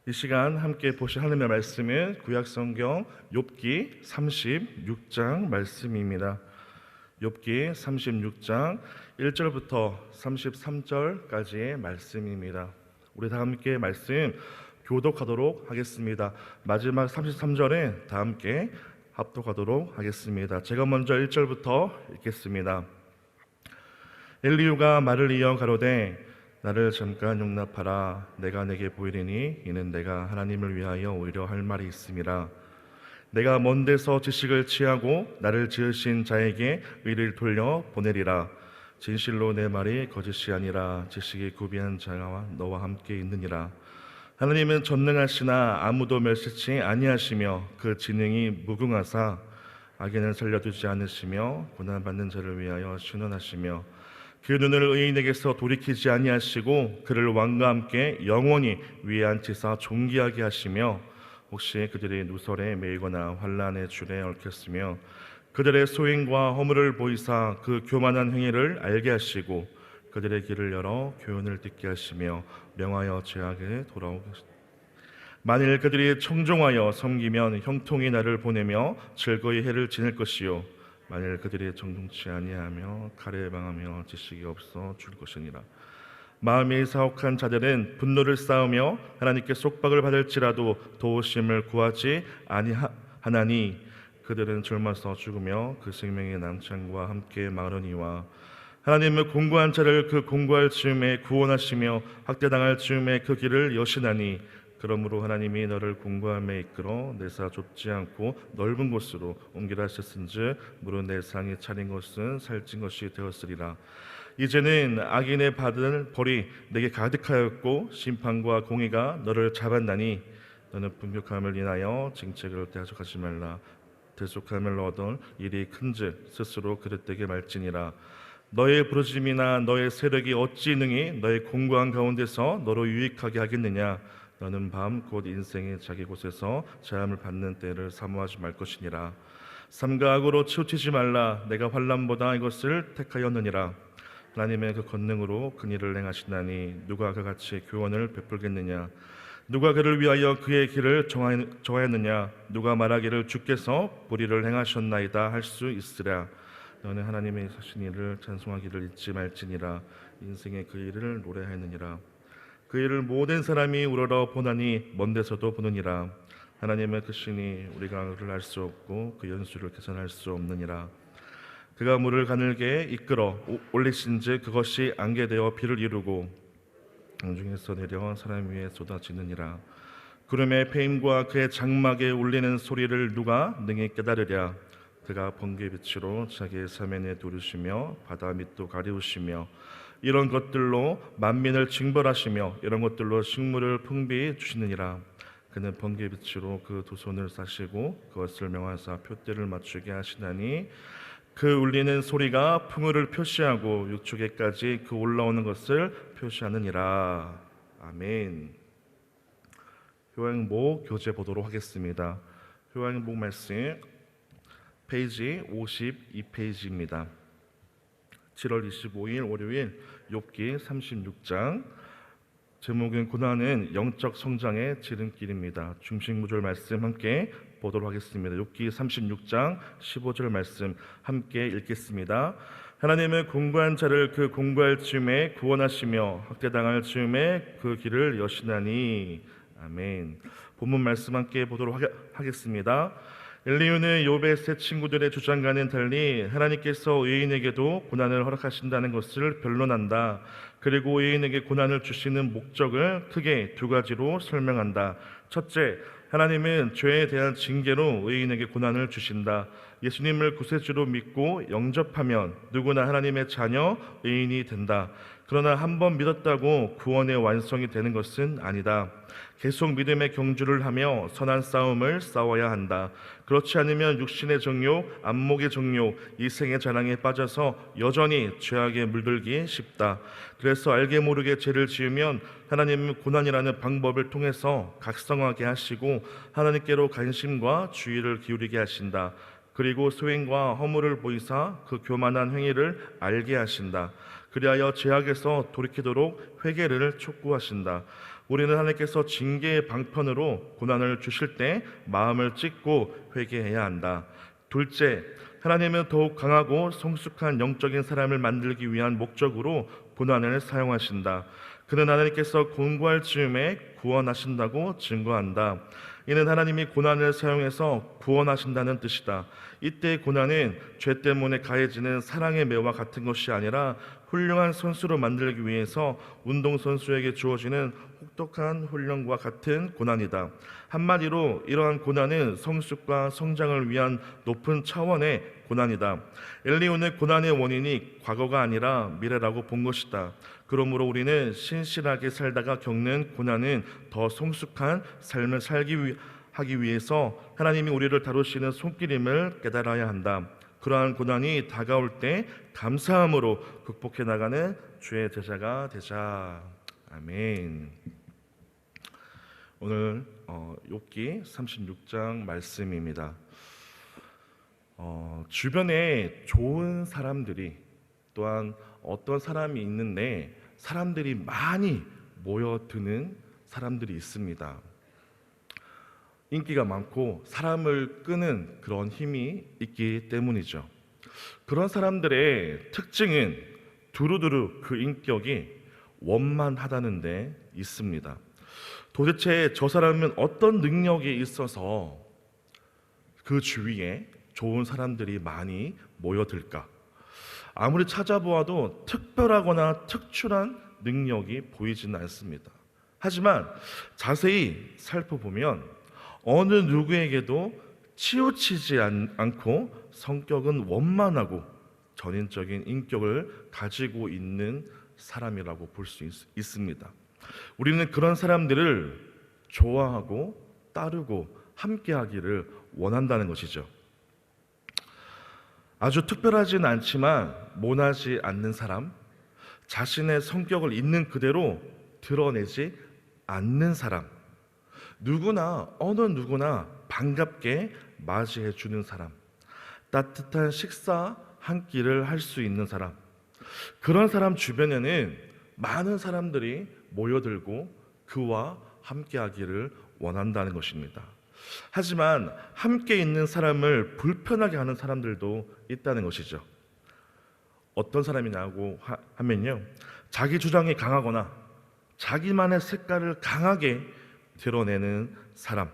이 시간 함께 보실 하나님의 말씀은 구약성경 욥기 36장 말씀입니다. 욥기 36장 1절부터 33절까지의 말씀입니다. 우리 다 함께 말씀 교독하도록 하겠습니다. 마지막 33절에 다 함께 합독하도록 하겠습니다. 제가 먼저 1절부터 읽겠습니다. 엘리후가 말을 이어 가로되 나를 잠깐 용납하라. 내가 내게 보이리니 이는 내가 하나님을 위하여 오히려 할 말이 있음이라. 내가 먼 데서 지식을 취하고 나를 지으신 자에게 의를 돌려 보내리라. 진실로 내 말이 거짓이 아니라 지식이 구비한 자가 너와 함께 있느니라. 하나님은 전능하시나 아무도 멸시치 아니하시며 그 진행이 무궁하사 악인을 살려두지 않으시며 고난받는 자를 위하여 신원하시며 그 눈을 의인에게서 돌이키지 아니하시고 그를 왕과 함께 영원히 위에 앉히사 존귀하게 하시며 혹시 그들이 누설에 매이거나 환난의 줄에 얽혔으며 그들의 소행과 허물을 보이사 그 교만한 행위를 알게 하시고 그들의 길을 열어 교훈을 듣게 하시며 명하여 죄악에 돌아오게 하시고 만일 그들이 청종하여 섬기면 형통이 나를 보내며 즐거이 해를 지낼 것이요 만일 그들이 정동치 아니하며 칼에 방하며 지식이 없어 줄 것이니라. 마음이 사혹한 자들은 분노를 쌓으며 하나님께 속박을 받을지라도 도우심을 구하지 아니하나니 그들은 젊어서 죽으며 그 생명의 남창과 함께 마르니와 하나님은 공고한 자를 그 공고할 즈음에 구원하시며 학대당할 즈음에 그 길을 여시나니 그러므로 하나님이 너를 공고함에 이끌어 내사 좁지 않고 넓은 곳으로 옮기라 하셨은즉 무릇 내 상이 차린 것은 살찐 것이 되었으리라. 이제는 악인의 받을 벌이 내게 가득하였고 심판과 공의가 너를 잡았나니 너는 분격함을 인하여 징책을 대속하지 말라. 대속함을 얻을 일이 큰즉 스스로 그릇되게 말지니라. 너의 부르심이나 너의 세력이 어찌 능히 너의 공고한 가운데서 너로 유익하게 하겠느냐. 너는 밤 곧 인생의 자기 곳에서 재함을 받는 때를 사모하지 말 것이니라. 삼가 악으로 치우치지 말라. 내가 환난보다 이것을 택하였느니라. 하나님의 그 권능으로 그 일을 행하시나니 누가 그같이 교훈을 베풀겠느냐. 누가 그를 위하여 그의 길을 정하였느냐. 누가 말하기를 주께서 불의를 행하셨나이다 할 수 있으랴. 너는 하나님의 하신 일을 찬송하기를 잊지 말지니라. 인생의 그 일을 노래하느니라. 그 일을 모든 사람이 우러러 보나니 먼 데서도 보느니라. 하나님의 크시니 우리가 그를 알 수 없고 그 연수를 계산할 수 없느니라. 그가 물을 가늘게 이끌어 올리신즉 그것이 안개 되어 비를 이루고 공중에서 내려 사람 위에 쏟아지느니라. 구름의 페임과 그의 장막에 울리는 소리를 누가 능히 깨달으랴. 그가 번개빛으로 자기의 사면에 두르시며 바다 밑도 가리우시며 이런 것들로 만민을 징벌하시며 이런 것들로 식물을 풍비 주시느니라. 그는 번개빛으로 그 두 손을 싸시고 그것을 명하사 표대를 맞추게 하시나니 그 울리는 소리가 풍우를 표시하고 육축에까지 그 올라오는 것을 표시하느니라. 아멘. 효행복 교재 보도록 하겠습니다. 효행복 말씀 페이지 52페이지입니다. 7월 25일 월요일 욥기 36장 제목은 고난은 영적 성장의 지름길입니다. 중심 구절 말씀 함께 보도록 하겠습니다. 욥기 36장 15절 말씀 함께 읽겠습니다. 하나님은 공고한 자를 그 공고할 즈음에 구원하시며 학대당할 즈음에 그 길을 여시나니. 아멘. 본문 말씀 함께 보도록 하겠습니다. 엘리후는 욥의 세 친구들의 주장과는 달리 하나님께서 의인에게도 고난을 허락하신다는 것을 변론한다. 그리고 의인에게 고난을 주시는 목적을 크게 두 가지로 설명한다. 첫째, 하나님은 죄에 대한 징계로 의인에게 고난을 주신다. 예수님을 구세주로 믿고 영접하면 누구나 하나님의 자녀, 의인이 된다. 그러나 한 번 믿었다고 구원의 완성이 되는 것은 아니다. 계속 믿음의 경주를 하며 선한 싸움을 싸워야 한다. 그렇지 않으면 육신의 정욕, 안목의 정욕, 이생의 자랑에 빠져서 여전히 죄악에 물들기 쉽다. 그래서 알게 모르게 죄를 지으면 하나님은 고난이라는 방법을 통해서 각성하게 하시고 하나님께로 관심과 주의를 기울이게 하신다. 그리고 소행과 허물을 보이사 그 교만한 행위를 알게 하신다. 그리하여 죄악에서 돌이키도록 회개를 촉구하신다. 우리는 하나님께서 징계의 방편으로 고난을 주실 때 마음을 찢고 회개해야 한다. 둘째, 하나님은 더욱 강하고 성숙한 영적인 사람을 만들기 위한 목적으로 고난을 사용하신다. 그는 하나님께서 공고할 즈음에 구원하신다고 증거한다. 이는 하나님이 고난을 사용해서 구원하신다는 뜻이다. 이때 고난은 죄 때문에 가해지는 사랑의 매와 같은 것이 아니라 훌륭한 선수로 만들기 위해서 운동선수에게 주어지는 혹독한 훈련과 같은 고난이다. 한마디로 이러한 고난은 성숙과 성장을 위한 높은 차원의 고난이다. 엘리후는 고난의 원인이 과거가 아니라 미래라고 본 것이다. 그러므로 우리는 신실하게 살다가 겪는 고난은 더 성숙한 삶을 하기 위해서 하나님이 우리를 다루시는 손길임을 깨달아야 한다. 그러한 고난이 다가올 때 감사함으로 극복해 나가는 주의 제자가 되자. 아멘. 오늘 욥기 36장 말씀입니다. 주변에 좋은 사람들이, 또한 어떤 사람이 있는데 사람들이 많이 모여드는 사람들이 있습니다. 인기가 많고 사람을 끄는 그런 힘이 있기 때문이죠. 그런 사람들의 특징은 두루두루 그 인격이 원만하다는 데 있습니다. 도대체 저 사람은 어떤 능력이 있어서 그 주위에 좋은 사람들이 많이 모여들까? 아무리 찾아보아도 특별하거나 특출한 능력이 보이지는 않습니다. 하지만 자세히 살펴보면 어느 누구에게도 치우치지 않고 성격은 원만하고 전인적인 인격을 가지고 있는 사람이라고 볼 수 있습니다. 우리는 그런 사람들을 좋아하고 따르고 함께하기를 원한다는 것이죠. 아주 특별하진 않지만 모나지 않는 사람, 자신의 성격을 있는 그대로 드러내지 않는 사람, 누구나 어느 누구나 반갑게 맞이해 주는 사람, 따뜻한 식사 한 끼를 할 수 있는 사람, 그런 사람 주변에는 많은 사람들이 모여들고 그와 함께하기를 원한다는 것입니다. 하지만 함께 있는 사람을 불편하게 하는 사람들도 있다는 것이죠. 어떤 사람이냐고 하면요, 자기 주장이 강하거나 자기만의 색깔을 강하게 드러내는 사람,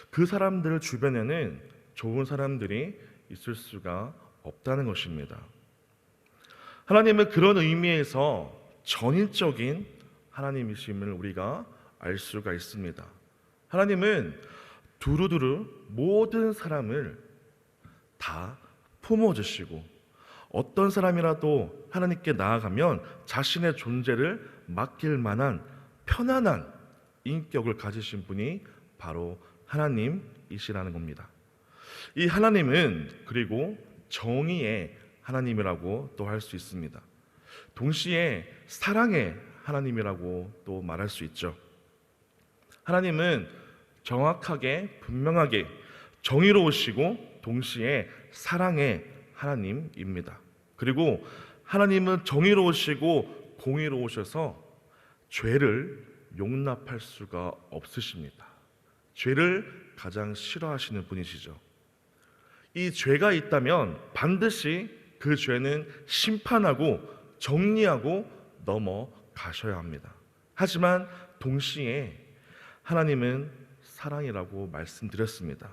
그 사람들 주변에는 좋은 사람들이 있을 수가 없다는 것입니다. 하나님은 그런 의미에서 전인적인 하나님이심을 우리가 알 수가 있습니다. 하나님은 두루두루 모든 사람을 다 품어주시고, 어떤 사람이라도 하나님께 나아가면 자신의 존재를 맡길 만한 편안한 인격을 가지신 분이 바로 하나님이시라는 겁니다. 이 하나님은 그리고 정의의 하나님이라고 또 할 수 있습니다. 동시에 사랑의 하나님이라고 또 말할 수 있죠. 하나님은 정확하게 분명하게 정의로우시고 동시에 사랑의 하나님입니다. 그리고 하나님은 정의로우시고 공의로우셔서 죄를 용납할 수가 없으십니다. 죄를 가장 싫어하시는 분이시죠. 이 죄가 있다면 반드시 그 죄는 심판하고 정리하고 넘어가셔야 합니다. 하지만 동시에 하나님은 사랑이라고 말씀드렸습니다.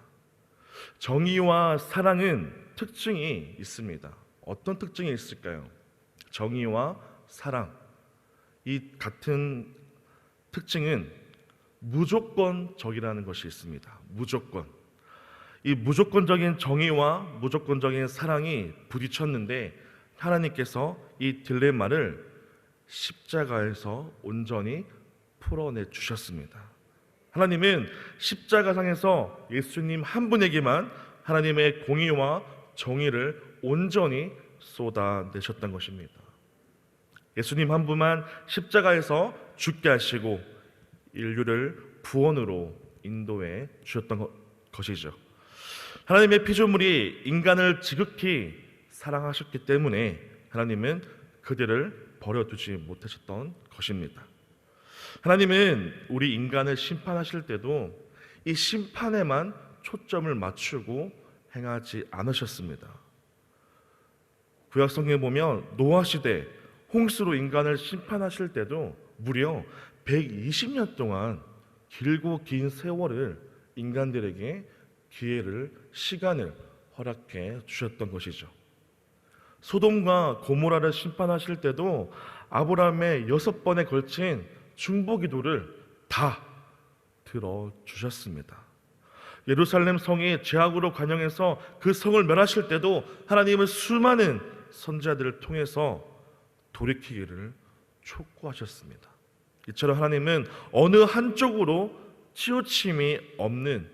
정의와 사랑은 특징이 있습니다. 어떤 특징이 있을까요? 정의와 사랑, 이 같은 특징은 무조건적이라는 것이 있습니다. 무조건. 이 무조건적인 정의와 무조건적인 사랑이 부딪혔는데 하나님께서 이 딜레마를 십자가에서 온전히 풀어내 주셨습니다. 하나님은 십자가상에서 예수님 한 분에게만 하나님의 공의와 정의를 온전히 쏟아내셨던 것입니다. 예수님 한 분만 십자가에서 죽게 하시고 인류를 구원으로 인도해 주셨던 것이죠. 하나님의 피조물이 인간을 지극히 사랑하셨기 때문에 하나님은 그들을 버려두지 못하셨던 것입니다. 하나님은 우리 인간을 심판하실 때도 이 심판에만 초점을 맞추고 행하지 않으셨습니다. 구약 성경에 보면 노아 시대 홍수로 인간을 심판하실 때도 무려 120년 동안 길고 긴 세월을 인간들에게 기회를, 시간을 허락해 주셨던 것이죠. 소돔과 고모라를 심판하실 때도 아브라함의 6번에 걸친 중보기도를 다 들어주셨습니다. 예루살렘 성이 죄악으로 관영해서 그 성을 멸하실 때도 하나님은 수많은 선지자들을 통해서 돌이키기를 촉구하셨습니다. 이처럼 하나님은 어느 한쪽으로 치우침이 없는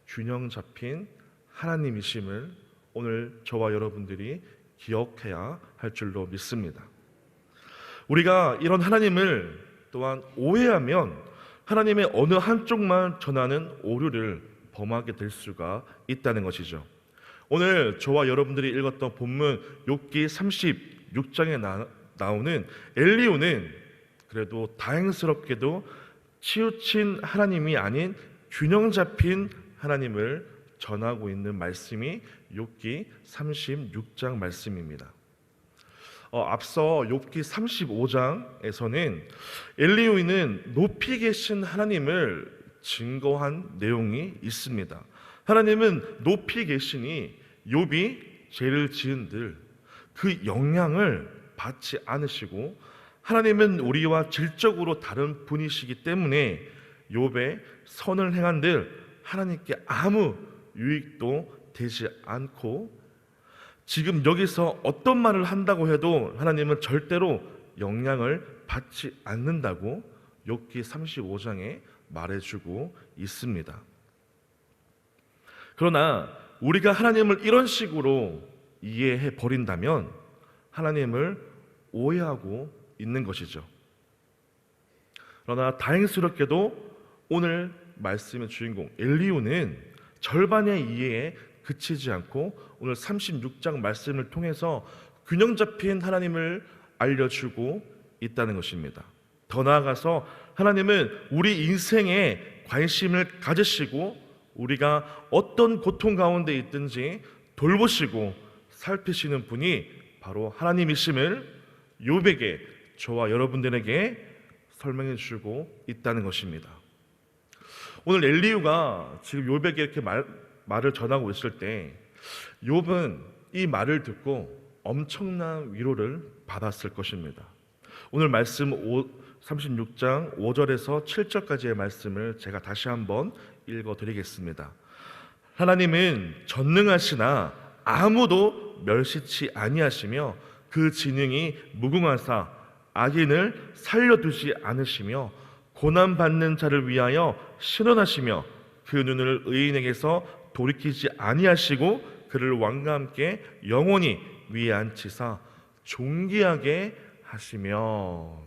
균형 잡힌 하나님이심을 오늘 저와 여러분들이 기억해야 할 줄로 믿습니다. 우리가 이런 하나님을 또한 오해하면 하나님의 어느 한쪽만 전하는 오류를 범하게 될 수가 있다는 것이죠. 오늘 저와 여러분들이 읽었던 본문 욥기 36장에 나오는 엘리후는 그래도 다행스럽게도 치우친 하나님이 아닌 균형 잡힌 하나님을 전하고 있는 말씀이 욥기 36장 말씀입니다. 앞서 욥기 35장에서는 엘리후는 높이 계신 하나님을 증거한 내용이 있습니다. 하나님은 높이 계시니 욥이 죄를 지은들 그 영향을 받지 않으시고 하나님은 우리와 질적으로 다른 분이시기 때문에 욥의 선을 행한들 하나님께 아무 유익도 되지 않고 지금 여기서 어떤 말을 한다고 해도 하나님은 절대로 영향을 받지 않는다고 욥기 35장에 말해주고 있습니다. 그러나 우리가 하나님을 이런 식으로 이해해 버린다면 하나님을 오해하고 있는 것이죠. 그러나 다행스럽게도 오늘 말씀의 주인공 엘리후는 절반의 이해에 그치지 않고 오늘 36장 말씀을 통해서 균형 잡힌 하나님을 알려주고 있다는 것입니다. 더 나아가서 하나님은 우리 인생에 관심을 가지시고 우리가 어떤 고통 가운데 있든지 돌보시고 살피시는 분이 바로 하나님이심을 욥에게, 저와 여러분들에게 설명해 주고 있다는 것입니다. 오늘 엘리후가 지금 욥에게 이렇게 말을 전하고 있을 때 욥은 이 말을 듣고 엄청난 위로를 받았을 것입니다. 오늘 말씀 36장 5절에서 7절까지의 말씀을 제가 다시 한번 읽어드리겠습니다. 하나님은 전능하시나 아무도 멸시치 아니하시며 그 지능이 무궁하사 악인을 살려두지 않으시며 고난받는 자를 위하여 신원하시며 그 눈을 의인에게서 돌이키지 아니하시고 그를 왕과 함께 영원히 위에 앉히사 존귀하게 하시며.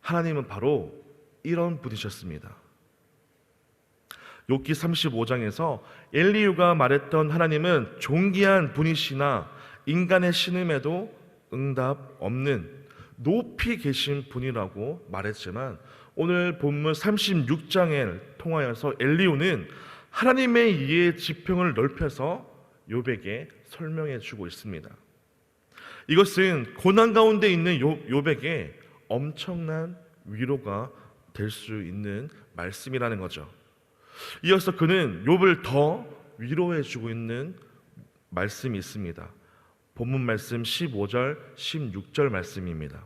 하나님은 바로 이런 분이셨습니다. 욥기 35장에서 엘리후가 말했던 하나님은 존귀한 분이시나 인간의 신음에도 응답 없는 높이 계신 분이라고 말했지만 오늘 본문 36장을 통하여서 엘리후는 하나님의 이해의 지평을 넓혀서 욥에게 설명해 주고 있습니다. 이것은 고난 가운데 있는 욥에게 엄청난 위로가 될 수 있는 말씀이라는 거죠. 이어서 그는 욥을 더 위로해 주고 있는 말씀이 있습니다. 본문 말씀 15절, 16절 말씀입니다.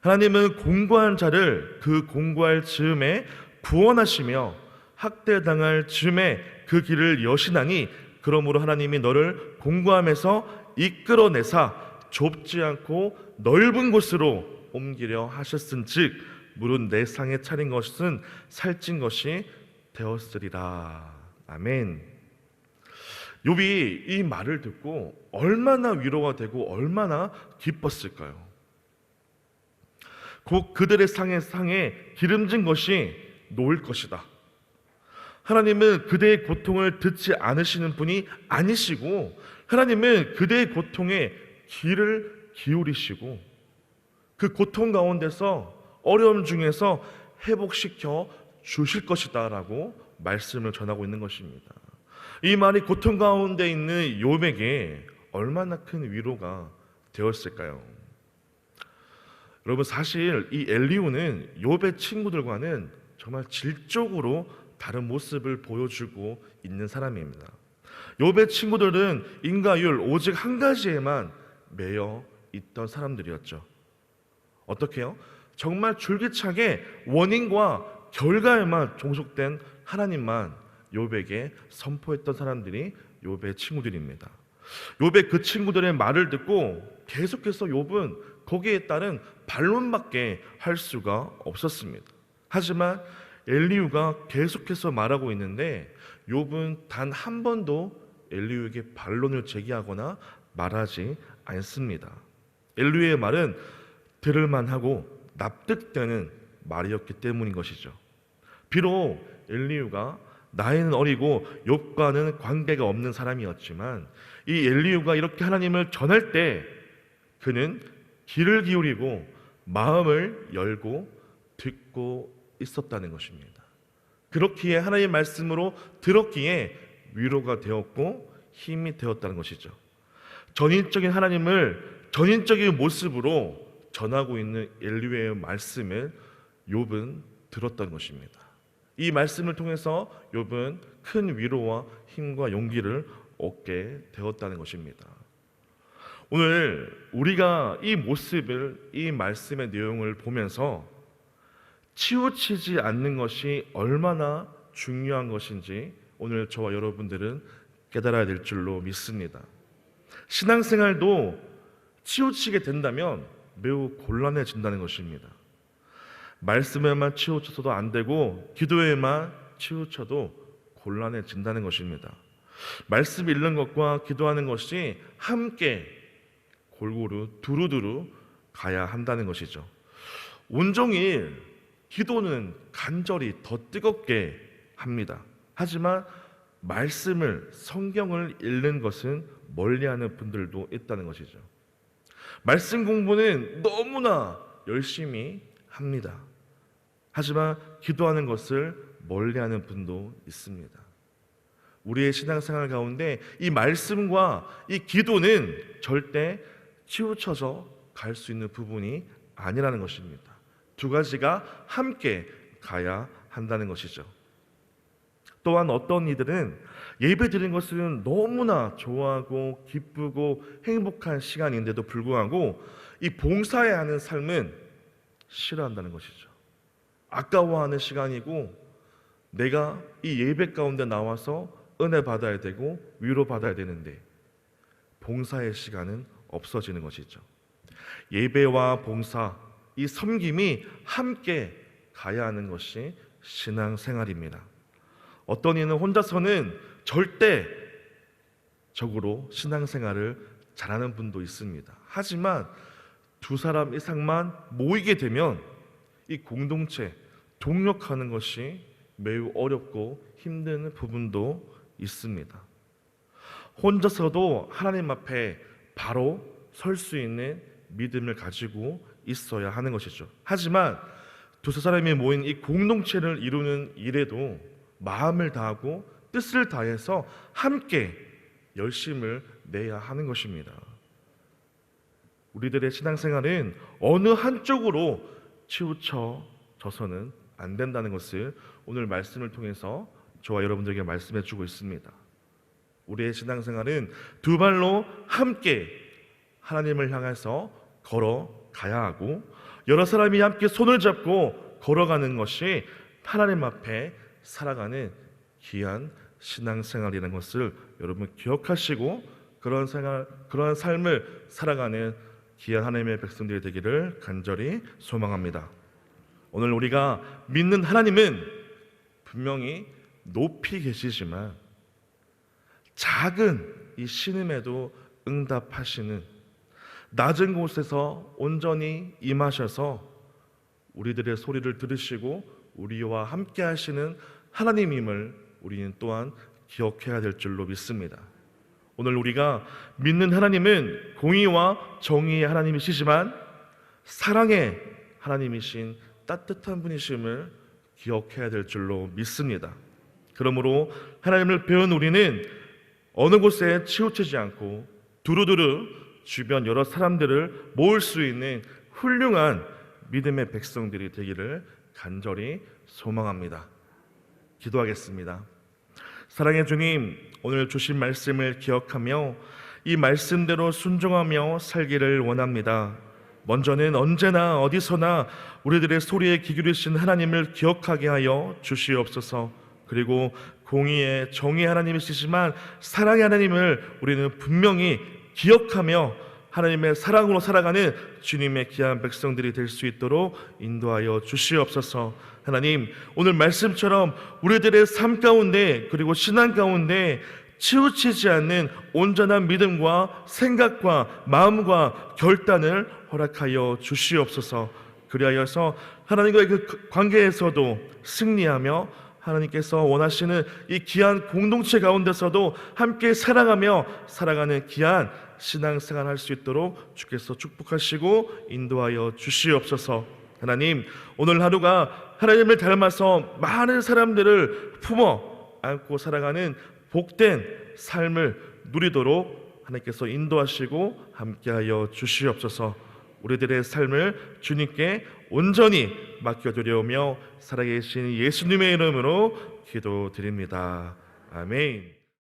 하나님은 공고한 자를 그 공고할 즈음에 구원하시며 학대당할 즈음에 그 길을 여시나니 그러므로 하나님이 너를 공고함에서 이끌어내사 좁지 않고 넓은 곳으로 옮기려 하셨은즉 물은 내 상에 차린 것은 살찐 것이 되었으리라. 아멘. 욥이 이 말을 듣고 얼마나 위로가 되고 얼마나 기뻤을까요? 곧 그들의 상에 기름진 것이 놓일 것이다. 하나님은 그대의 고통을 듣지 않으시는 분이 아니시고 하나님은 그대의 고통에 귀를 기울이시고 그 고통 가운데서 어려움 중에서 회복시켜 주실 것이다라고 말씀을 전하고 있는 것입니다. 이 말이 고통 가운데 있는 욥에게 얼마나 큰 위로가 되었을까요? 여러분, 사실 이 엘리후는 욥의 친구들과는 정말 질적으로 다른 모습을 보여주고 있는 사람입니다. 욥의 친구들은 인과율 오직 한 가지에만 매여 있던 사람들이었죠. 어떻게요? 정말 줄기차게 원인과 결과에만 종속된 하나님만 욥에게 선포했던 사람들이 욥의 친구들입니다. 욥의 그 친구들의 말을 듣고 계속해서 욥은 거기에 따른 반론밖에 할 수가 없었습니다. 하지만 엘리후가 계속해서 말하고 있는데 욥은 단 한 번도 엘리후에게 반론을 제기하거나 말하지 않습니다. 엘리후의 말은 들을만하고 납득되는 말이었기 때문인 것이죠. 비록 엘리후가 나이는 어리고 욥과는 관계가 없는 사람이었지만 이 엘리후가 이렇게 하나님을 전할 때 그는 귀를 기울이고 마음을 열고 듣고 있었다는 것입니다. 그렇기에 하나님의 말씀으로 들었기에 위로가 되었고 힘이 되었다는 것이죠. 전인적인 하나님을 전인적인 모습으로 전하고 있는 엘리후의 말씀을 욥은 들었던 것입니다. 이 말씀을 통해서 욥은 큰 위로와 힘과 용기를 얻게 되었다는 것입니다. 오늘 우리가 이 모습을, 이 말씀의 내용을 보면서 치우치지 않는 것이 얼마나 중요한 것인지 오늘 저와 여러분들은 깨달아야 될 줄로 믿습니다. 신앙생활도 치우치게 된다면 매우 곤란해진다는 것입니다. 말씀에만 치우쳐도 안 되고 기도에만 치우쳐도 곤란해진다는 것입니다. 말씀 읽는 것과 기도하는 것이 함께 골고루 두루두루 가야 한다는 것이죠. 온종일 기도는 간절히 더 뜨겁게 합니다. 하지만 말씀을, 성경을 읽는 것은 멀리하는 분들도 있다는 것이죠. 말씀 공부는 너무나 열심히 합니다. 하지만 기도하는 것을 멀리하는 분도 있습니다. 우리의 신앙생활 가운데 이 말씀과 이 기도는 절대 치우쳐져 갈 수 있는 부분이 아니라는 것입니다. 두 가지가 함께 가야 한다는 것이죠. 또한 어떤 이들은 예배 드리는 것은 너무나 좋아하고 기쁘고 행복한 시간인데도 불구하고 이 봉사해야 하는 삶은 싫어한다는 것이죠. 아까워하는 시간이고 내가 이 예배 가운데 나와서 은혜 받아야 되고 위로 받아야 되는데 봉사의 시간은 없어지는 것이죠. 예배와 봉사, 이 섬김이 함께 가야 하는 것이 신앙생활입니다. 어떤 이는 혼자서는 절대적으로 신앙생활을 잘하는 분도 있습니다. 하지만 두 사람 이상만 모이게 되면 이 공동체, 동력하는 것이 매우 어렵고 힘든 부분도 있습니다. 혼자서도 하나님 앞에 바로 설 수 있는 믿음을 가지고 있어야 하는 것이죠. 하지만 두세 사람이 모인 이 공동체를 이루는 일에도 마음을 다하고 뜻을 다해서 함께 열심을 내야 하는 것입니다. 우리들의 신앙생활은 어느 한쪽으로 치우쳐져서는 안 된다는 것을 오늘 말씀을 통해서 저와 여러분들에게 말씀해 주고 있습니다. 우리의 신앙생활은 두 발로 함께 하나님을 향해서 걸어가야 하고 여러 사람이 함께 손을 잡고 걸어가는 것이 하나님 앞에 살아가는 귀한 신앙생활이라는 것을 여러분 기억하시고 그런 삶을 살아가는 귀한 하나님의 백성들이 되기를 간절히 소망합니다. 오늘 우리가 믿는 하나님은 분명히 높이 계시지만 작은 이 신음에도 응답하시는 낮은 곳에서 온전히 임하셔서 우리들의 소리를 들으시고 우리와 함께 하시는 하나님임을 우리는 또한 기억해야 될 줄로 믿습니다. 오늘 우리가 믿는 하나님은 공의와 정의의 하나님이시지만 사랑의 하나님이신 따뜻한 분이심을 기억해야 될 줄로 믿습니다. 그러므로 하나님을 배운 우리는 어느 곳에 치우치지 않고 두루두루 주변 여러 사람들을 모을 수 있는 훌륭한 믿음의 백성들이 되기를 간절히 소망합니다. 기도하겠습니다. 사랑의 주님, 오늘 주신 말씀을 기억하며 이 말씀대로 순종하며 살기를 원합니다. 먼저는 언제나 어디서나 우리들의 소리에 귀 기울이신 하나님을 기억하게 하여 주시옵소서. 그리고 공의의 정의의 하나님이시지만 사랑의 하나님을 우리는 분명히 기억하며 하나님의 사랑으로 살아가는 주님의 귀한 백성들이 될 수 있도록 인도하여 주시옵소서. 하나님, 오늘 말씀처럼 우리들의 삶 가운데 그리고 신앙 가운데 치우치지 않는 온전한 믿음과 생각과 마음과 결단을 허락하여 주시옵소서. 그리하여서 하나님과의 그 관계에서도 승리하며 하나님께서 원하시는 이 귀한 공동체 가운데서도 함께 사랑하며 살아가는 귀한 신앙생활 할 수 있도록 주께서 축복하시고 인도하여 주시옵소서. 하나님, 오늘 하루가 하나님을 닮아서 많은 사람들을 품어 안고 살아가는 복된 삶을 누리도록 하나님께서 인도하시고 함께하여 주시옵소서. 우리들의 삶을 주님께 온전히 맡겨드려오며 살아계신 예수님의 이름으로 기도드립니다. 아멘.